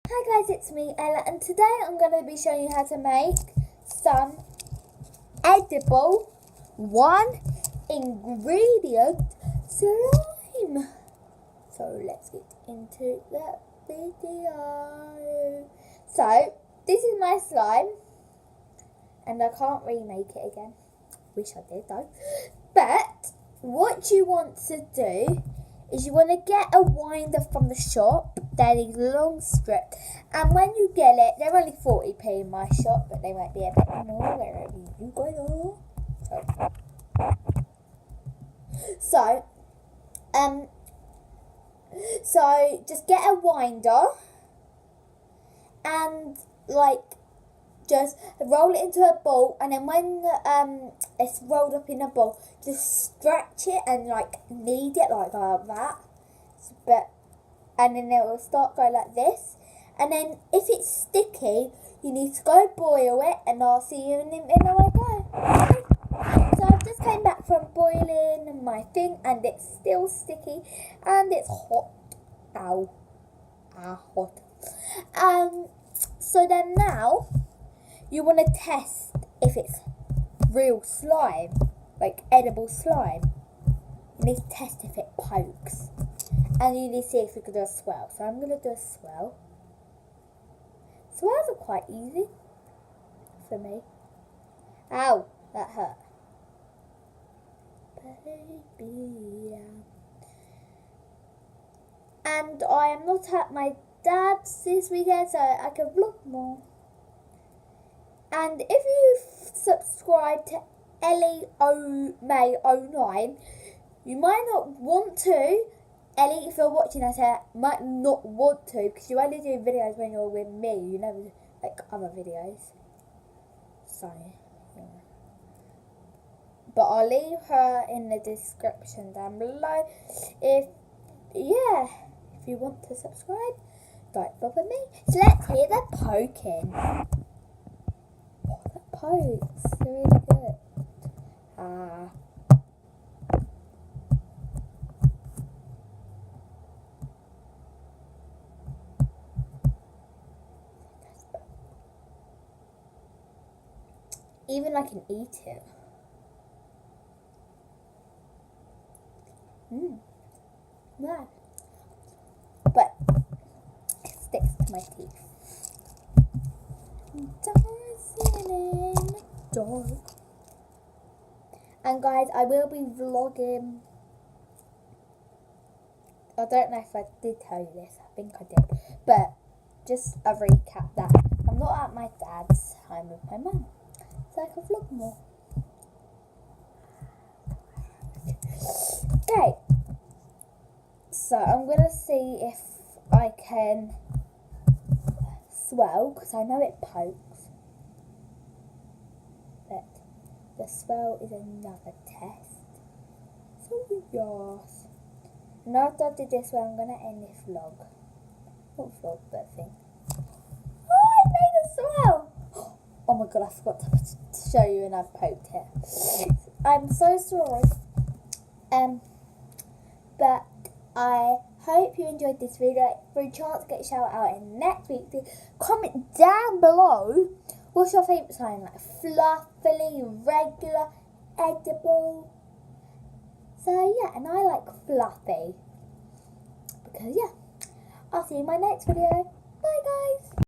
Hi guys, it's me Ella, and today I'm going to be showing you how to make some edible one ingredient slime. So let's get into the video. So this is my slime, and I can't remake it again. Wish I did though. But what you want to do is you want to get a winder from the shop. They're these long strips, and when you get it, they're only 40p in my shop, but they might be a bit more wherever you go. So just get a winder and just roll it into a ball, and then when it's rolled up in a ball, just stretch it and knead it like that. And then it will start going like this. And then if it's sticky, you need to go boil it, and I'll see you in a go. So I've just came back from boiling my thing, and it's still sticky and it's hot. Ow. Hot. So then now you want to test if it's real slime, like edible slime. You need to test if it pokes. And you need to see if you can do a swirl. So I'm going to do a swirl. Swirls are quite easy for me. Ow, that hurt. Baby. And I am not at my dad's this weekend, so I can vlog more. And if you subscribe to EllieOMay09, you might not want to. Ellie, if you're watching this, might not want to, because you only do videos when you're with me. You never do other videos. So, yeah. But I'll leave her in the description down below. If you want to subscribe, don't bother me. So let's hear the poking. Oh, that pokes really good. Even I can eat it. Yeah. But it sticks to my teeth. Dancing in the dark. And guys, I will be vlogging. I don't know if I did tell you this. I think I did. But just a recap that I'm not at my dad's, I'm with my mum. So I can vlog more. Okay. So I'm going to see if I can swirl, because I know it pokes. But the swirl is another test. So yes. And after I do this one, I'm going to end this vlog. Not vlog, but thing. Oh, I made a swirl! Oh my god, I forgot to show you, and I've poked it. I'm so sorry. But I hope you enjoyed this video. For a chance to get a shout out in next week, comment down below what's your favourite slime, like fluffy, regular, edible. So yeah, and I like fluffy. Because yeah, I'll see you in my next video. Bye guys.